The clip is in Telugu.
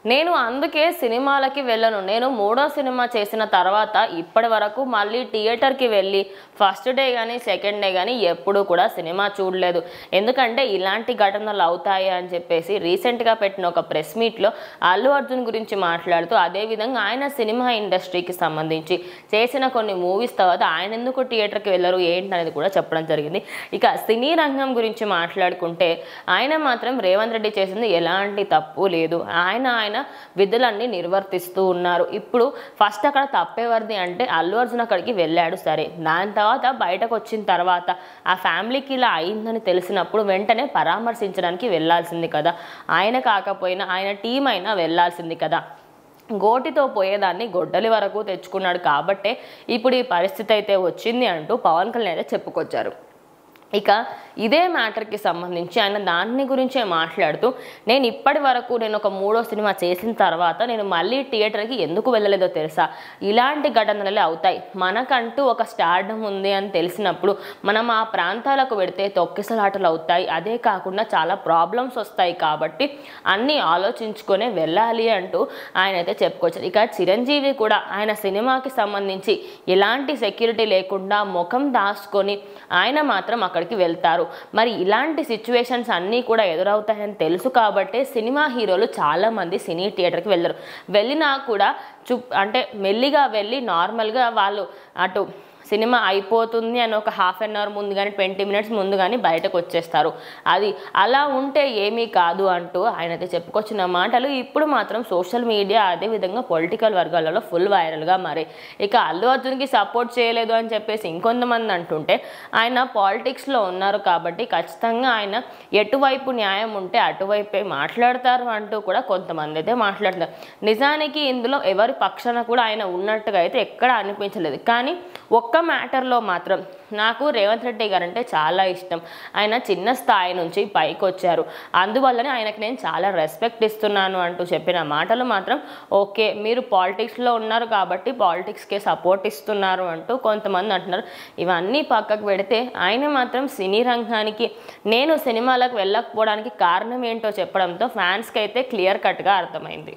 నేను అందుకే సినిమాలకి వెళ్ళను. నేను మూడో సినిమా చేసిన తర్వాత ఇప్పటి వరకు మళ్ళీ థియేటర్‌కి వెళ్ళి ఫస్ట్ డే గాని, సెకండ్ డే గాని ఎప్పుడూ కూడా సినిమా చూడలేదు. ఎందుకంటే ఇలాంటి ఘటనలు అవుతాయి అని చెప్పేసి రీసెంట్‌గా పెట్టిన ఒక ప్రెస్ మీట్‌లో అల్లు అర్జున్ గురించి మాట్లాడుతూ అదే విధంగా ఆయన సినిమా ఇండస్ట్రీకి సంబంధించి చేసిన కొన్ని మూవీస్ తర్వాత ఆయన ఎందుకు థియేటర్‌కి వెళ్లరు ఏంటనేది కూడా చెప్పడం జరిగింది. ఇక సినీ రంగం గురించి మాట్లాడుకుంటే ఆయన మాత్రం రేవంత్ రెడ్డి చేసింది ఎలాంటి తప్పు లేదు. ఆయన విధులన్నీ నిర్వర్తిస్తూ ఉన్నారు. ఇప్పుడు ఫస్ట్ అక్కడ తప్పేవరిది అంటే అల్లు అర్జున్ అక్కడికి వెళ్ళాడు సరే. దాని తర్వాత బయటకు వచ్చిన తర్వాత ఆ ఫ్యామిలీకి ఇలా అయిందని తెలిసినప్పుడు వెంటనే పరామర్శించడానికి వెళ్ళాల్సింది కదా. ఆయన కాకపోయినా ఆయన టీం అయినా వెళ్ళాల్సింది కదా. గోటితో పోయేదాన్ని గొడ్డలి వరకు తెచ్చుకున్నాడు కాబట్టే ఇప్పుడు ఈ పరిస్థితి అయితే వచ్చింది అంటూ పవన్ కళ్యాణ్ అయితే చెప్పుకొచ్చారు. ఇక ఇదే మ్యాటర్కి సంబంధించి ఆయన దాని గురించే మాట్లాడుతూ నేను ఇప్పటి వరకు నేను ఒక మూడో సినిమా చేసిన తర్వాత నేను మళ్ళీ థియేటర్కి ఎందుకు వెళ్ళలేదో తెలుసా, ఇలాంటి ఘటనలే అవుతాయి. మనకంటూ ఒక స్టార్డమ్ ఉంది అని తెలిసినప్పుడు మనం ఆ ప్రాంతాలకు వెడితే తొక్కిసలాటలు అవుతాయి. అదే కాకుండా చాలా ప్రాబ్లమ్స్ వస్తాయి కాబట్టి అన్నీ ఆలోచించుకొనే వెళ్ళాలి అంటూ ఆయన అయితే చెప్పుకొచ్చారు. ఇక చిరంజీవి కూడా ఆయన సినిమాకి సంబంధించి ఎలాంటి సెక్యూరిటీ లేకుండా ముఖం దాచుకొని ఆయన మాత్రం అక్కడికి వెళ్తారు. మరి ఇలాంటి సిచ్యువేషన్స్ అన్నీ కూడా ఎదురవుతాయని తెలుసు కాబట్టి సినిమా హీరోలు చాలా మంది సినీ థియేటర్కి వెళ్ళరు. వెళ్ళినా కూడా అంటే మెల్లిగా వెళ్ళి నార్మల్గా వాళ్ళు అటు సినిమా అయిపోతుంది అని ఒక హాఫ్ అన్ అవర్ ముందు కానీ 20 మినిట్స్ ముందు కానీ బయటకు వచ్చేస్తారు. అది అలా ఉంటే ఏమీ కాదు అంటూ ఆయన అయితే చెప్పుకొచ్చిన మాటలు ఇప్పుడు మాత్రం సోషల్ మీడియా అదేవిధంగా పొలిటికల్ వర్గాలలో ఫుల్ వైరల్గా మారాయి. ఇక అల్లు అర్జున్కి సపోర్ట్ చేయలేదు అని చెప్పేసి ఇంకొంతమంది అంటుంటే ఆయన పాలిటిక్స్లో ఉన్నారు కాబట్టి ఖచ్చితంగా ఆయన ఎటువైపు న్యాయం ఉంటే అటువైపే మాట్లాడతారు అంటూ కూడా కొంతమంది అయితే మాట్లాడుతున్నారు. నిజానికి ఇందులో ఎవరి పక్షాన కూడా ఆయన ఉన్నట్టుగా అయితే ఎక్కడ అనిపించలేదు. కానీ ఒక్క మ్యాటర్లో మాత్రం నాకు రేవంత్ రెడ్డి గారు అంటే చాలా ఇష్టం. ఆయన చిన్న స్థాయి నుంచి పైకి వచ్చారు, అందువల్లనే ఆయనకి నేను చాలా రెస్పెక్ట్ ఇస్తున్నాను అంటూ చెప్పిన మాటలు మాత్రం ఓకే, మీరు పాలిటిక్స్లో ఉన్నారు కాబట్టి పాలిటిక్స్కే సపోర్ట్ ఇస్తున్నారు అంటూ కొంతమంది అంటున్నారు. ఇవన్నీ పక్కకు పెడితే ఆయన మాత్రం సినీ రంగానికి నేను సినిమాలకు వెళ్ళకపోవడానికి కారణం ఏంటో చెప్పడంతో ఫ్యాన్స్కి అయితే క్లియర్ కట్గా అర్థమైంది.